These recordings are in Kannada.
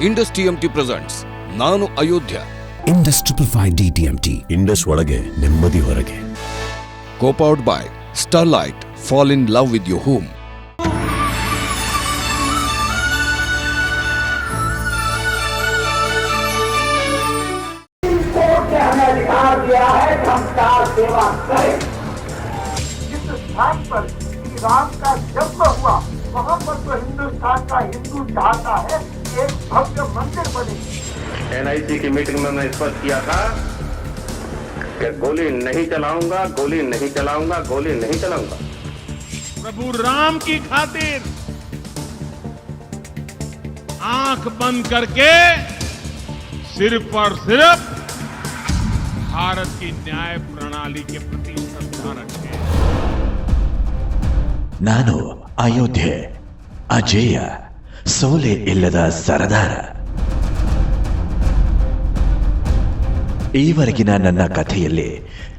ಇಂಡಸ್ ಟಿಎಂಟಿ ಪ್ರೆಸೆಂಟ್ಸ್ ನಾನು ಅಯೋಧ್ಯ. Indus 555 DTMT. ಇಂಡಸ್ ಒಳಗೆ ನೆಮ್ಮದಿ ಹೊರಗೆ. Co-powered by Starlight. Fall in love with your home. हमें अधिकार दिया है कि हम कार सेवा करें। जिस स्थान पर श्री राम का जन्म हुआ वहाँ पर तो हिंदुस्तान का हिंदू चाहता है कि एक भव्य मंदिर बने। NIC की मीटिंग में मैं स्पष्ट किया था कि गोली नहीं चलाऊंगा, गोली नहीं चलाऊंगा, गोली नहीं चलाऊंगा। प्रभु राम की खातिर आंख बंद करके सिर्फ और सिर्फ भारत की न्याय प्रणाली के प्रति श्रद्धा रखें। ನಾನು ಅಯೋಧ್ಯೆ, ಅಜೇಯ, ಸೋಲೆ ಇಲ್ಲದ ಸರದಾರ. ಈವರೆಗಿನ ನನ್ನ ಕಥೆಯಲ್ಲಿ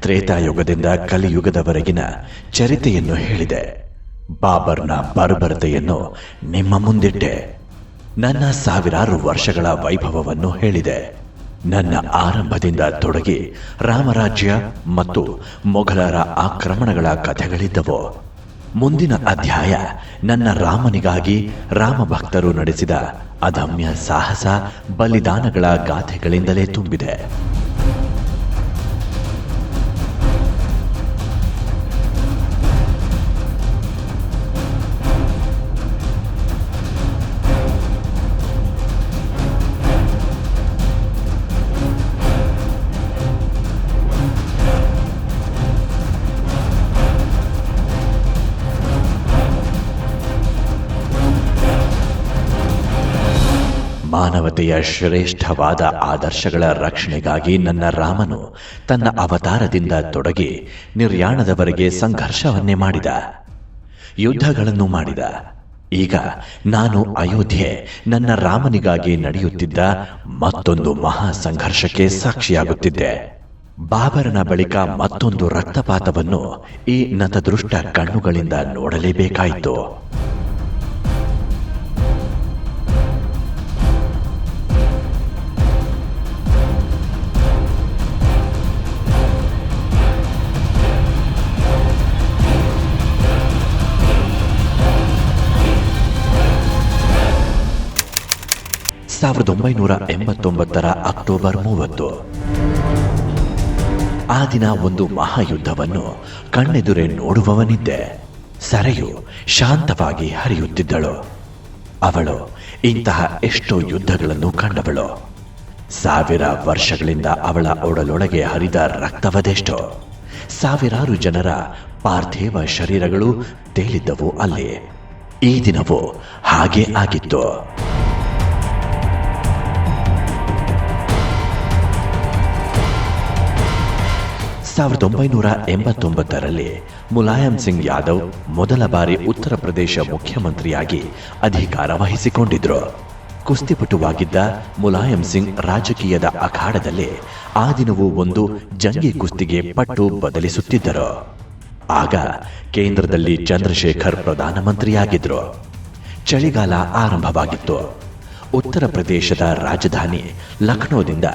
ತ್ರೇತಾಯುಗದಿಂದ ಕಲಿಯುಗದವರೆಗಿನ ಚರಿತೆಯನ್ನು ಹೇಳಿದೆ. ಬಾಬರ್ನ ಬರ್ಬರತೆಯನ್ನು ನಿಮ್ಮ ಮುಂದಿಟ್ಟೆ. ನನ್ನ ಸಾವಿರಾರು ವರ್ಷಗಳ ವೈಭವವನ್ನು ಹೇಳಿದೆ. ನನ್ನ ಆರಂಭದಿಂದ ತೊಡಗಿ ರಾಮರಾಜ್ಯ ಮತ್ತು ಮೊಘಲರ ಆಕ್ರಮಣಗಳ ಕಥೆಗಳಿದ್ದವು. ಮುಂದಿನ ಅಧ್ಯಾಯ ನನ್ನ ರಾಮನಿಗಾಗಿ ರಾಮಭಕ್ತರು ನಡೆಸಿದ ಅದಮ್ಯ ಸಾಹಸ, ಬಲಿದಾನಗಳ ಗಾಥೆಗಳಿಂದಲೇ ತುಂಬಿದೆ. ಮಾನವತೆಯ ಶ್ರೇಷ್ಠವಾದ ಆದರ್ಶಗಳ ರಕ್ಷಣೆಗಾಗಿ ನನ್ನ ರಾಮನು ತನ್ನ ಅವತಾರದಿಂದ ತೊಡಗಿ ನಿರ್ಯಾಣದವರೆಗೆ ಸಂಘರ್ಷವನ್ನೇ ಮಾಡಿದ, ಯುದ್ಧಗಳನ್ನು ಮಾಡಿದ. ಈಗ ನಾನು ಅಯೋಧ್ಯೆ ನನ್ನ ರಾಮನಿಗಾಗಿ ನಡೆಯುತ್ತಿದ್ದ ಮತ್ತೊಂದು ಮಹಾ ಸಂಘರ್ಷಕ್ಕೆ ಸಾಕ್ಷಿಯಾಗುತ್ತಿದ್ದೆ. ಬಾಬರನ ಬಳಿಕ ಮತ್ತೊಂದು ರಕ್ತಪಾತವನ್ನು ಈ ನತದೃಷ್ಟ ಕಣ್ಣುಗಳಿಂದ ನೋಡಲೇಬೇಕಾಯಿತು. ಅಕ್ಟೋಬರ್ 30 ಆ ದಿನ ಒಂದು ಮಹಾಯುದ್ಧವನ್ನು ಕಣ್ಣೆದುರೇ ನೋಡುವವನಿದ್ದೆ. ಸರೆಯು ಶಾಂತವಾಗಿ ಹರಿಯುತ್ತಿದ್ದಳು. ಅವಳು ಇಂತಹ ಎಷ್ಟೋ ಯುದ್ಧಗಳನ್ನು ಕಂಡವಳು. 1000 ವರ್ಷಗಳಿಂದ ಅವಳ ಒಡಲೊಳಗೆ ಹರಿದ ರಕ್ತವದೆಷ್ಟೋ. ಸಾವಿರಾರು ಜನರ ಪಾರ್ಥಿವ ಶರೀರಗಳು ತೇಲಿದ್ದವು ಅಲ್ಲಿ. ಈ ದಿನವೂ ಹಾಗೆ ಆಗಿತ್ತು. 1989ರಲ್ಲಿ ಮುಲಾಯಂ ಸಿಂಗ್ ಯಾದವ್ ಮೊದಲ ಬಾರಿ ಉತ್ತರ ಪ್ರದೇಶ ಮುಖ್ಯಮಂತ್ರಿಯಾಗಿ ಅಧಿಕಾರ ವಹಿಸಿಕೊಂಡಿದ್ರು. ಕುಸ್ತಿಪಟುವಾಗಿದ್ದ ಮುಲಾಯಂ ಸಿಂಗ್ ರಾಜಕೀಯದ ಅಖಾಡದಲ್ಲಿ ಆ ದಿನವೂ ಒಂದು ಜಂಗಿ ಕುಸ್ತಿಗೆ ಪಟ್ಟು ಬದಲಿಸುತ್ತಿದ್ದರು. ಆಗ ಕೇಂದ್ರದಲ್ಲಿ ಚಂದ್ರಶೇಖರ್ ಪ್ರಧಾನಮಂತ್ರಿಯಾಗಿದ್ರು. ಚಳಿಗಾಲ ಆರಂಭವಾಗಿತ್ತು. ಉತ್ತರ ಪ್ರದೇಶದ ರಾಜಧಾನಿ ಲಕ್ನೋದಿಂದ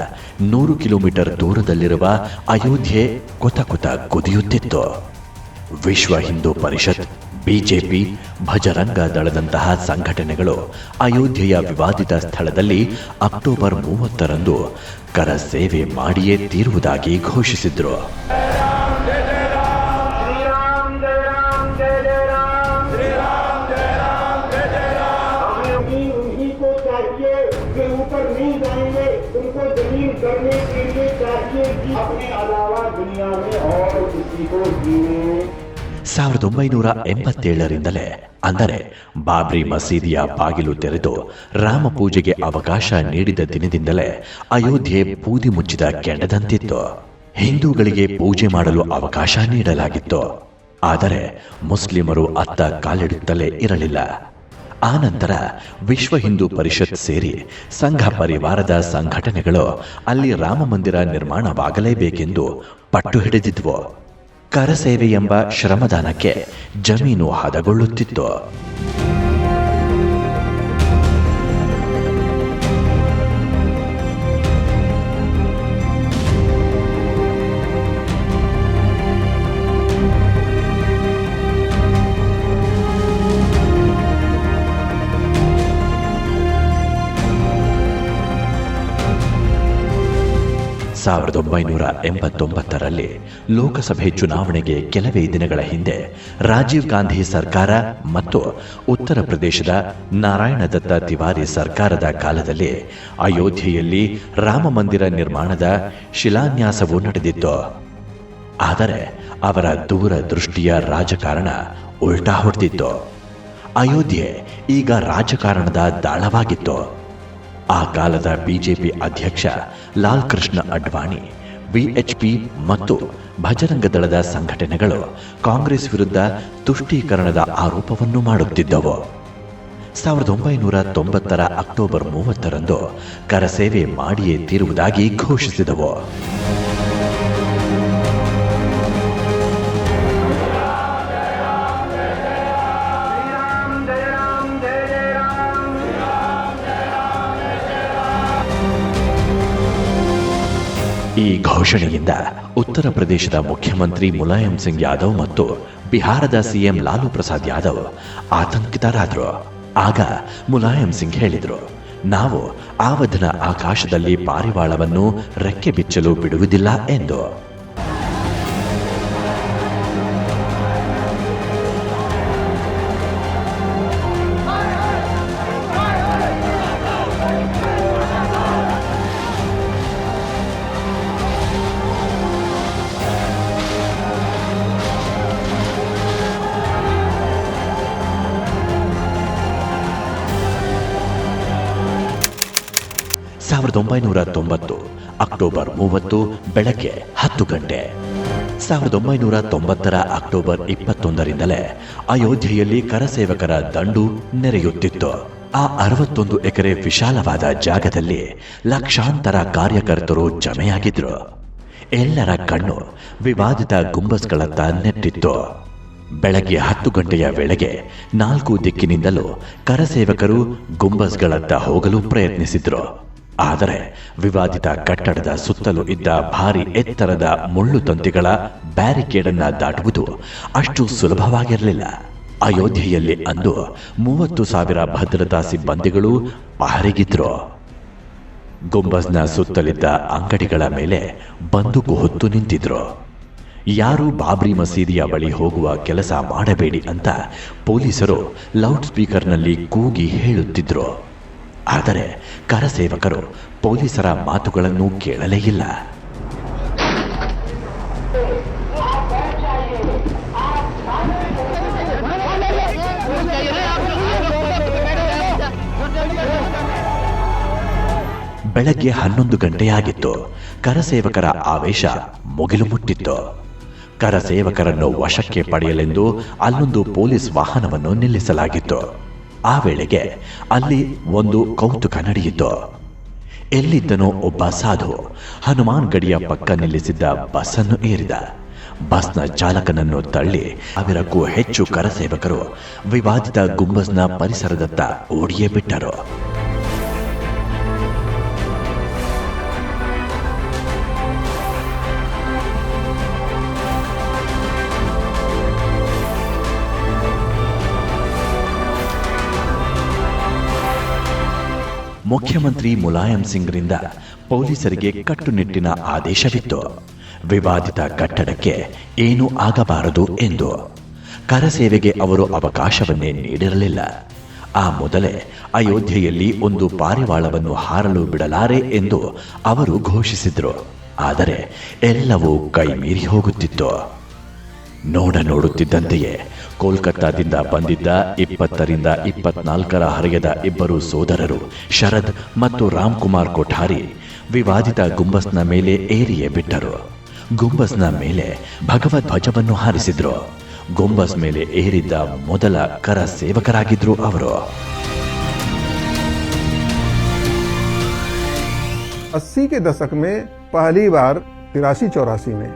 100 ಕಿಲೋಮೀಟರ್ ದೂರದಲ್ಲಿರುವ ಅಯೋಧ್ಯೆ ಕೊತ ಕುದಿಯುತ್ತಿತ್ತು. ವಿಶ್ವ ಹಿಂದೂ ಪರಿಷತ್, ಬಿಜೆಪಿ, ಭಜರಂಗ ದಳದಂತಹ ಸಂಘಟನೆಗಳು ಅಯೋಧ್ಯೆಯ ವಿವಾದಿತ ಸ್ಥಳದಲ್ಲಿ ಅಕ್ಟೋಬರ್ 30ರಂದು ಕರ ಸೇವೆ ಮಾಡಿಯೇ ತೀರುವುದಾಗಿ ಘೋಷಿಸಿದ್ರು. अपने अलावा दुनिया में और किसी को जीने 1987ರಿಂದಲೇ, ಅಂದರೆ ಬಾಬ್ರಿ ಮಸೀದಿಯ ಬಾಗಿಲು ತೆರೆದು ರಾಮ ಪೂಜೆಗೆ ಅವಕಾಶ ನೀಡಿದ ದಿನದಿಂದಲೇ ಅಯೋಧ್ಯೆ ಬೂದಿ ಮುಚ್ಚಿದ ಕೆಂಡದಂತಿತ್ತು. ಹಿಂದೂಗಳಿಗೆ ಪೂಜೆ ಮಾಡಲು ಅವಕಾಶ ನೀಡಲಾಗಿತ್ತು. ಆದರೆ ಮುಸ್ಲಿಮರು ಅತ್ತ ಕಾಲಿಡುತ್ತಲೇ ಇರಲಿಲ್ಲ. ಆ ನಂತರ ವಿಶ್ವ ಹಿಂದೂ ಪರಿಷತ್ ಸೇರಿ ಸಂಘ ಪರಿವಾರದ ಸಂಘಟನೆಗಳು ಅಲ್ಲಿ ರಾಮ ಮಂದಿರ ನಿರ್ಮಾಣವಾಗಲೇಬೇಕೆಂದು ಪಟ್ಟು ಹಿಡಿದಿದ್ವು. ಕರಸೇವೆ ಎಂಬ ಶ್ರಮದಾನಕ್ಕೆ ಜಮೀನು ಹದಗೊಳ್ಳುತ್ತಿತ್ತು. 1989ರಲ್ಲಿ ಲೋಕಸಭೆ ಚುನಾವಣೆಗೆ ಕೆಲವೇ ದಿನಗಳ ಹಿಂದೆ ರಾಜೀವ್ ಗಾಂಧಿ ಸರ್ಕಾರ ಮತ್ತು ಉತ್ತರ ಪ್ರದೇಶದ ನಾರಾಯಣ ದತ್ತ ತಿವಾರಿ ಸರ್ಕಾರದ ಕಾಲದಲ್ಲಿ ಅಯೋಧ್ಯೆಯಲ್ಲಿ ರಾಮ ಮಂದಿರ ನಿರ್ಮಾಣದ ಶಿಲಾನ್ಯಾಸವೂ ನಡೆದಿತ್ತು. ಆದರೆ ಅವರ ದೂರದೃಷ್ಟಿಯ ರಾಜಕಾರಣ ಉಲ್ಟಾ ಹೊಡೆದಿತ್ತು. ಅಯೋಧ್ಯೆ ಈಗ ರಾಜಕಾರಣದ ದಾಳವಾಗಿತ್ತು. ಆ ಕಾಲದ ಬಿಜೆಪಿ ಅಧ್ಯಕ್ಷ ಲಾಲ್ ಕೃಷ್ಣ ಅಡ್ವಾಣಿ, ವಿಎಚ್ಪಿ ಮತ್ತು ಭಜರಂಗ ದಳದ ಸಂಘಟನೆಗಳು ಕಾಂಗ್ರೆಸ್ ವಿರುದ್ಧ ತುಷ್ಟೀಕರಣದ ಆರೋಪವನ್ನು ಮಾಡುತ್ತಿದ್ದವು. 1990ರ ಅಕ್ಟೋಬರ್ 30ರಂದು ಕರಸೇವೆ ಮಾಡಿಯೇ ತೀರುವುದಾಗಿ ಘೋಷಿಸಿದವು. ಈ ಘೋಷಣೆಯಿಂದ ಉತ್ತರ ಪ್ರದೇಶದ ಮುಖ್ಯಮಂತ್ರಿ ಮುಲಾಯಂ ಸಿಂಗ್ ಯಾದವ್ ಮತ್ತು ಬಿಹಾರದ ಸಿಎಂ ಲಾಲು ಪ್ರಸಾದ್ ಯಾದವ್ ಆತಂಕಿತರಾದರು. ಆಗ ಮುಲಾಯಂ ಸಿಂಗ್ ಹೇಳಿದರು, ನಾವು ಆವಧನ ಆಕಾಶದಲ್ಲಿ ಪಾರಿವಾಳವನ್ನು ರೆಕ್ಕೆ ಬಿಚ್ಚಲು ಬಿಡುವುದಿಲ್ಲ ಎಂದು. ಅಕ್ಟೋಬರ್ 30 ಬೆಳಗ್ಗೆ 10 ಗಂಟೆ. 1990ರ ಅಕ್ಟೋಬರ್ 21ರಿಂದಲೇ ಅಯೋಧ್ಯೆಯಲ್ಲಿ ಕರಸೇವಕರ ದಂಡು ನೆರೆಯುತ್ತಿತ್ತು. ಆ 61 ಎಕರೆ ವಿಶಾಲವಾದ ಜಾಗದಲ್ಲಿ ಲಕ್ಷಾಂತರ ಕಾರ್ಯಕರ್ತರು ಜಮೆಯಾಗಿದ್ರು. ಎಲ್ಲರ ಕಣ್ಣು ವಿವಾದಿತ ಗುಂಬಸ್ಗಳತ್ತ ನೆಟ್ಟಿತ್ತು. ಬೆಳಗ್ಗೆ 10 ಗಂಟೆಯ ವೇಳೆಗೆ 4 ದಿಕ್ಕಿನಿಂದಲೂ ಕರಸೇವಕರು ಗುಂಬಸ್ಗಳತ್ತ ಹೋಗಲು ಪ್ರಯತ್ನಿಸಿದ್ರು. ಆದರೆ ವಿವಾದಿತ ಕಟ್ಟಡದ ಸುತ್ತಲೂ ಇದ್ದ ಭಾರಿ ಎತ್ತರದ ಮುಳ್ಳು ತಂತಿಗಳ ಬ್ಯಾರಿಕೇಡ್ ಅನ್ನ ದಾಟುವುದು ಅಷ್ಟು ಸುಲಭವಾಗಿರಲಿಲ್ಲ. ಅಯೋಧ್ಯೆಯಲ್ಲಿ ಅಂದು 30,000 ಭದ್ರತಾ ಸಿಬ್ಬಂದಿಗಳು ಪಹರೆಗಿದ್ರು. ಗುಂಬಸ್ನ ಸುತ್ತಲಿದ್ದ ಅಂಗಡಿಗಳ ಮೇಲೆ ಬಂದೂಕು ಹೊತ್ತು ನಿಂತಿದ್ರು. ಯಾರು ಬಾಬ್ರಿ ಮಸೀದಿಯ ಬಳಿ ಹೋಗುವ ಕೆಲಸ ಮಾಡಬೇಡಿ ಅಂತ ಪೊಲೀಸರು ಲೌಡ್ ಸ್ಪೀಕರ್ನಲ್ಲಿ ಕೂಗಿ ಹೇಳುತ್ತಿದ್ರು. ಆದರೆ ಕರಸೇವಕರು ಪೊಲೀಸರ ಮಾತುಗಳನ್ನು ಕೇಳಲೇ ಇಲ್ಲ. ಬೆಳಗ್ಗೆ 11 ಗಂಟೆಯಾಗಿತ್ತು. ಕರಸೇವಕರ ಆವೇಶ ಮುಗಿಲು ಮುಟ್ಟಿತ್ತು. ಕರಸೇವಕರನ್ನು ವಶಕ್ಕೆ ಪಡೆಯಲೆಂದು ಅಲ್ಲೊಂದು ಪೊಲೀಸ್ ವಾಹನವನ್ನು ನಿಲ್ಲಿಸಲಾಗಿತ್ತು. ಆ ವೇಳೆಗೆ ಅಲ್ಲಿ ಒಂದು ಕೌತುಕ ನಡೆಯಿತು. ಎಲ್ಲಿದ್ದನೋ ಒಬ್ಬ ಸಾಧು ಹನುಮಾನ್ ಗಡಿಯ ಪಕ್ಕ ನಿಲ್ಲಿಸಿದ್ದ ಬಸ್ ಅನ್ನು ಏರಿದ. ಬಸ್ನ ಚಾಲಕನನ್ನು ತಳ್ಳಿ 1000ಕ್ಕೂ ಹೆಚ್ಚು ಕರಸೇವಕರು ವಿವಾದಿತ ಗುಂಬಸ್ನ ಪರಿಸರದತ್ತ ಓಡಿಯೇ ಬಿಟ್ಟರು. ಮುಖ್ಯಮಂತ್ರಿ ಮುಲಾಯಂ ಸಿಂಗ್ರಿಂದ ಪೊಲೀಸರಿಗೆ ಕಟ್ಟುನಿಟ್ಟಿನ ಆದೇಶವಿತ್ತು. ವಿವಾದಿತ ಕಟ್ಟಡಕ್ಕೆ ಏನೂ ಆಗಬಾರದು ಎಂದು. ಕರಸೇವೆಗೆ ಅವರು ಅವಕಾಶವನ್ನೇ ನೀಡಿರಲಿಲ್ಲ. ಆ ಮೊದಲೇ ಅಯೋಧ್ಯೆಯಲ್ಲಿ ಒಂದು ಪಾರಿವಾಳವನ್ನು ಹಾರಲು ಬಿಡಲಾರೆ ಎಂದು ಅವರು ಘೋಷಿಸಿದ್ರು. ಆದರೆ ಎಲ್ಲವೂ ಕೈಮೀರಿ ಹೋಗುತ್ತಿತ್ತು. ನೋಡುತ್ತಿದ್ದಂತೆಯೇ ಕೋಲ್ಕತ್ತಾದಿಂದ ಬಂದಿದ್ದ 20ರಿಂದ 24ರ ಹರೆಯದ ಇಬ್ಬರು ಸೋದರರು ಶರದ್ ಮತ್ತು ರಾಮ್ ಕುಮಾರ್ ಕೊಠಾರಿ ವಿವಾದಿತ ಗುಂಬಸ್ನ ಮೇಲೆ ಏರಿಯೇ ಬಿಟ್ಟರು. ಗುಂಬಸ್ನ ಮೇಲೆ ಭಗವದ್ ಧ್ವಜವನ್ನು ಹಾರಿಸಿದ್ರು. ಗುಂಬಸ್ ಮೇಲೆ ಏರಿದ್ದ ಮೊದಲ ಕರ ಸೇವಕರಾಗಿದ್ರು ಅವರು. 80 के दशक में पहली बार 83-84 में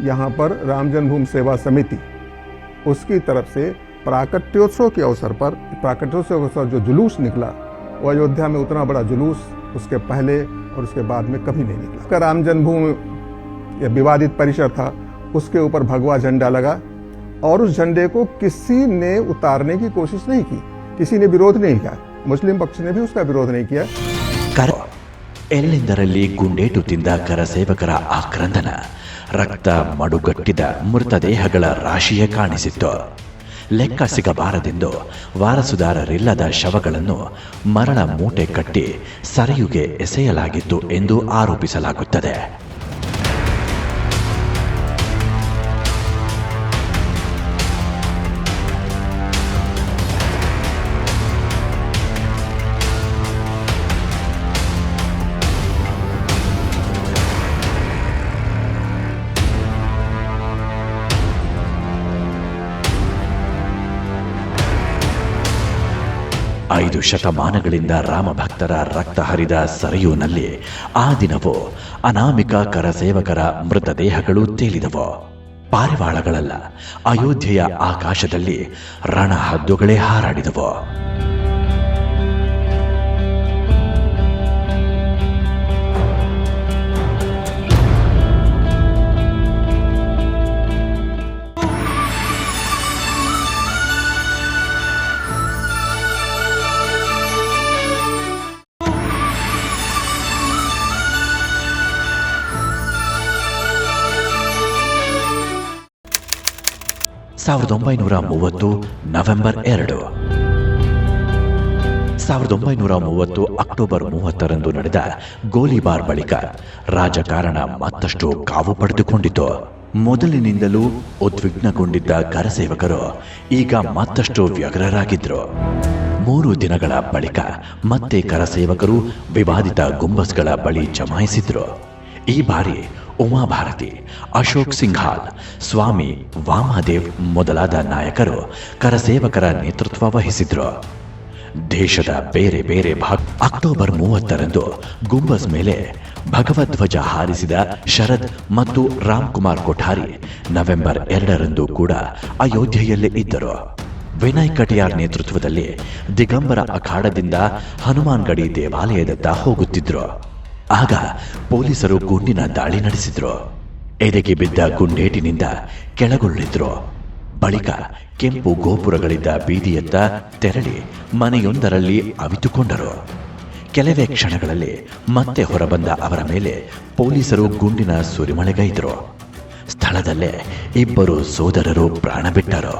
यहाँ पर राम जन्मभूमि सेवा समिति उसकी तरफ से प्राकट्योत्सव के अवसर पर जो जुलूस निकला वो अयोध्या में उतना बड़ा जुलूस उसके पहले और उसके बाद में कभी नहीं निकला। का राम जन्मभूमि यह विवादित परिसर था, उसके ऊपर भगवा झंडा लगा और उस झंडे को किसी ने उतारने की कोशिश नहीं की, किसी ने विरोध नहीं किया, मुस्लिम पक्ष ने भी उसका विरोध नहीं किया। ಎಲ್ಲೆಂದರಲ್ಲಿ ಗುಂಡೇಟು ತಿಂದ ಕರಸೇವಕರ ಆಕ್ರಂದನ, ರಕ್ತ ಮಡುಗಟ್ಟಿದ ಮೃತದೇಹಗಳ ರಾಶಿಯೇ ಕಾಣಿಸಿತ್ತು. ಲೆಕ್ಕ ಸಿಗಬಾರದೆಂದು ವಾರಸುದಾರರಿಲ್ಲದ ಶವಗಳನ್ನು ಮರಳ ಮೂಟೆ ಕಟ್ಟಿ ಸರಯುಗೆ ಎಸೆಯಲಾಗಿತ್ತು ಎಂದು ಆರೋಪಿಸಲಾಗುತ್ತದೆ. ಐದು ಶತಮಾನಗಳಿಂದ ರಾಮಭಕ್ತರ ರಕ್ತ ಹರಿದ ಸರಯೂನಲ್ಲಿ ಆ ದಿನವೂ ಅನಾಮಿಕ ಕರಸೇವಕರ ಮೃತದೇಹಗಳು ತೇಲಿದವು. ಪಾರಿವಾಳಗಳಲ್ಲ, ಅಯೋಧ್ಯೆಯ ಆಕಾಶದಲ್ಲಿ ರಣಹದ್ದುಗಳೇ ಹಾರಾಡಿದವು. ನವೆಂಬರ್ 2, 1930 ಅಕ್ಟೋಬರ್ 30ರಂದು ನಡೆದ ಗೋಲಿಬಾರ್ ಬಳಿಕ ರಾಜಕಾರಣ ಮತ್ತಷ್ಟು ಕಾವು ಪಡೆದುಕೊಂಡಿತು. ಮೊದಲಿನಿಂದಲೂ ಉದ್ವಿಗ್ನಗೊಂಡಿದ್ದ ಕರಸೇವಕರು ಈಗ ಮತ್ತಷ್ಟು ವ್ಯಗ್ರರಾಗಿದ್ರು. 3 ದಿನಗಳ ಬಳಿಕ ಮತ್ತೆ ಕರಸೇವಕರು ವಿವಾದಿತ ಗುಂಬಸ್ಗಳ ಬಳಿ ಜಮಾಯಿಸಿದ್ರು. ಈ ಬಾರಿ ಉಮಾಭಾರತಿ, ಅಶೋಕ್ ಸಿಂಘಾಲ್, ಸ್ವಾಮಿ ವಾಮದೇವ್ ಮೊದಲಾದ ನಾಯಕರು ಕರಸೇವಕರ ನೇತೃತ್ವ ವಹಿಸಿದ್ರು. ದೇಶದ ಬೇರೆ ಬೇರೆ ಅಕ್ಟೋಬರ್ 30ರಂದು ಗುಂಬಸ್ ಮೇಲೆ ಭಗವಧ್ವಜ ಹಾರಿಸಿದ ಶರದ್ ಮತ್ತು ರಾಮ್ ಕುಮಾರ್ ಕೊಠಾರಿ ನವೆಂಬರ್ 2ರಂದು ಕೂಡ ಅಯೋಧ್ಯೆಯಲ್ಲೇ ಇದ್ದರು. ವಿನಯ್ ಕಟಿಯಾರ್ ನೇತೃತ್ವದಲ್ಲಿ ದಿಗಂಬರ ಅಖಾಡದಿಂದ ಹನುಮಾನ್ ಗಡಿ ದೇವಾಲಯದತ್ತ ಹೋಗುತ್ತಿದ್ರು. ಆಗ ಪೊಲೀಸರು ಗುಂಡಿನ ದಾಳಿ ನಡೆಸಿದ್ರು. ಎದೆಗೆ ಬಿದ್ದ ಗುಂಡೇಟಿನಿಂದ ಕೆಳಗುರುಳಿದ್ರು. ಬಳಿಕ ಕೆಂಪು ಗೋಪುರಗಳಿದ್ದ ಬೀದಿಯತ್ತ ತೆರಳಿ ಮನೆಯೊಂದರಲ್ಲಿ ಅವಿತುಕೊಂಡರು. ಕೆಲವೇ ಕ್ಷಣಗಳಲ್ಲಿ ಮತ್ತೆ ಹೊರಬಂದ ಅವರ ಮೇಲೆ ಪೊಲೀಸರು ಗುಂಡಿನ ಸುರಿಮಳೆಗೈದರು. ಸ್ಥಳದಲ್ಲೇ 2 ಸೋದರರು ಪ್ರಾಣ ಬಿಟ್ಟರು.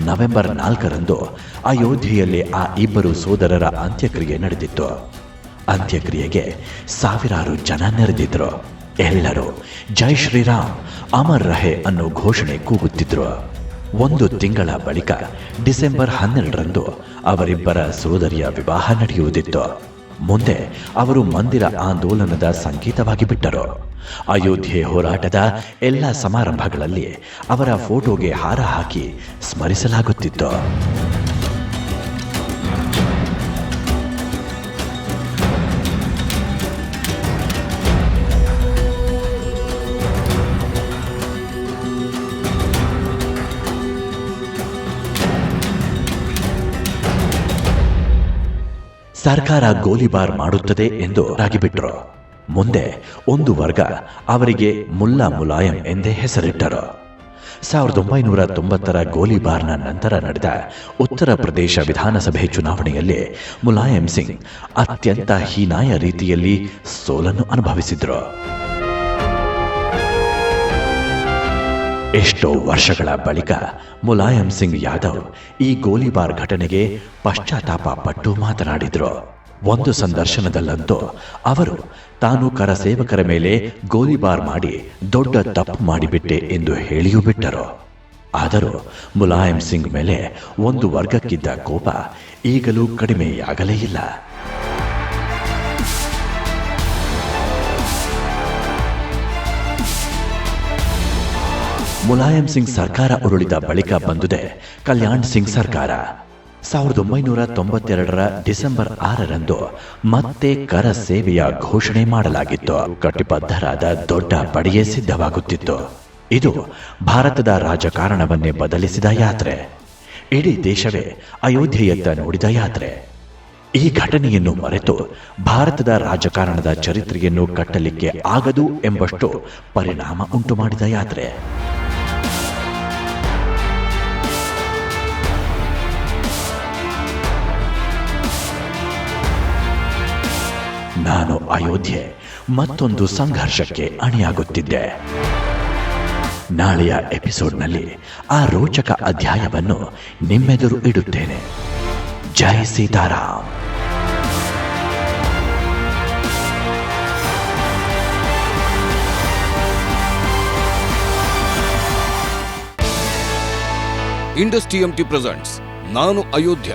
ನವೆಂಬರ್ 4ರಂದು ಅಯೋಧ್ಯೆಯಲ್ಲಿ ಆ 2 ಸೋದರರ ಅಂತ್ಯಕ್ರಿಯೆ ನಡೆದಿತ್ತು. ಅಂತ್ಯಕ್ರಿಯೆಗೆ ಸಾವಿರಾರು ಜನ ನೆರೆದಿದ್ರು. ಎಲ್ಲರೂ ಜೈ ಶ್ರೀರಾಮ್, ಅಮರ್ ರಹೆ ಅನ್ನೋ ಘೋಷಣೆ ಕೂಗುತ್ತಿದ್ರು. 1 ತಿಂಗಳ ಬಳಿಕ ಡಿಸೆಂಬರ್ 12ರಂದು ಅವರಿಬ್ಬರ ಸೋದರಿಯ ವಿವಾಹ ನಡೆಯುವುದಿತ್ತು. ಮುಂದೆ ಅವರು ಮಂದಿರ ಆಂದೋಲನದ ಸಂಕೇತವಾಗಿ ಬಿಟ್ಟರು. ಅಯೋಧ್ಯೆ ಹೋರಾಟದ ಎಲ್ಲ ಸಮಾರಂಭಗಳಲ್ಲಿ ಅವರ ಫೋಟೋಗೆ ಹಾರ ಹಾಕಿ ಸ್ಮರಿಸಲಾಗುತ್ತಿತ್ತು. ಸರ್ಕಾರ ಗೋಲಿಬಾರ್ ಮಾಡುತ್ತದೆ ಎಂದು ಆಗಿಬಿಟ್ರು. ಮುಂದೆ ಒಂದು ವರ್ಗ ಅವರಿಗೆ ಮುಲ್ಲಾ ಮುಲಾಯಂ ಎಂದೇ ಹೆಸರಿಟ್ಟರು. 1990ರ ಗೋಲಿಬಾರ್ನ ನಂತರ ನಡೆದ ಉತ್ತರ ಪ್ರದೇಶ ವಿಧಾನಸಭೆ ಚುನಾವಣೆಯಲ್ಲಿ ಮುಲಾಯಂ ಸಿಂಗ್ ಅತ್ಯಂತ ಹೀನಾಯ ರೀತಿಯಲ್ಲಿ ಸೋಲನ್ನು ಅನುಭವಿಸಿದ್ರು. ಎಷ್ಟೋ ವರ್ಷಗಳ ಬಳಿಕ ಮುಲಾಯಂ ಸಿಂಗ್ ಯಾದವ್ ಈ ಗೋಲಿಬಾರ್ ಘಟನೆಗೆ ಪಶ್ಚಾತ್ತಾಪ ಪಟ್ಟು ಮಾತನಾಡಿದ್ರು. ಒಂದು ಸಂದರ್ಶನದಲ್ಲಂತೂ ಅವರು ತಾನು ಕರಸೇವಕರ ಮೇಲೆ ಗೋಲಿಬಾರ್ ಮಾಡಿ ದೊಡ್ಡ ತಪ್ಪು ಮಾಡಿಬಿಟ್ಟೆ ಎಂದು ಹೇಳಿಯೂ ಬಿಟ್ಟರು. ಆದರೂ ಮುಲಾಯಂ ಸಿಂಗ್ ಮೇಲೆ ಒಂದು ವರ್ಗಕ್ಕಿದ್ದ ಕೋಪ ಈಗಲೂ ಕಡಿಮೆಯಾಗಲೇ ಇಲ್ಲ. ಮುಲಾಯಂ ಸಿಂಗ್ ಸರ್ಕಾರ ಉರುಳಿದ ಬಳಿಕ ಬಂದುದೇ ಕಲ್ಯಾಣ್ ಸಿಂಗ್ ಸರ್ಕಾರ. 1992ರ ಡಿಸೆಂಬರ್ 6ರಂದು ಮತ್ತೆ ಕರ ಸೇವೆಯ ಘೋಷಣೆ ಮಾಡಲಾಗಿತ್ತು. ಕಟಿಬದ್ಧರಾದ ದೊಡ್ಡ ಪಡೆಯೇ ಸಿದ್ಧವಾಗುತ್ತಿತ್ತು. ಇದು ಭಾರತದ ರಾಜಕಾರಣವನ್ನೇ ಬದಲಿಸಿದ ಯಾತ್ರೆ. ಇಡೀ ದೇಶವೇ ಅಯೋಧ್ಯೆಯತ್ತ ನೋಡಿದ ಯಾತ್ರೆ. ಈ ಘಟನೆಯನ್ನು ಮರೆತು ಭಾರತದ ರಾಜಕಾರಣದ ಚರಿತ್ರೆಯನ್ನು ಕಟ್ಟಲಿಕ್ಕೆ ಆಗದು ಎಂಬಷ್ಟು ಪರಿಣಾಮ ಉಂಟು ಮಾಡಿದ ಯಾತ್ರೆ. ನಾನು ಅಯೋಧ್ಯೆ ಮತ್ತೊಂದು ಸಂಘರ್ಷಕ್ಕೆ ಅಣಿಯಾಗುತ್ತಿದ್ದೆ. ನಾಳೆಯ ಎಪಿಸೋಡ್ನಲ್ಲಿ ಆ ರೋಚಕ ಅಧ್ಯಾಯವನ್ನು ನಿಮ್ಮೆದುರು ಇಡುತ್ತೇನೆ. ಜೈ ಸೀತಾರಾಮ್. ಇಂಡಸ್ ಟಿಎಂಟಿ ಪ್ರೆಸೆಂಟ್ಸ್ ನಾನು ಅಯೋಧ್ಯ.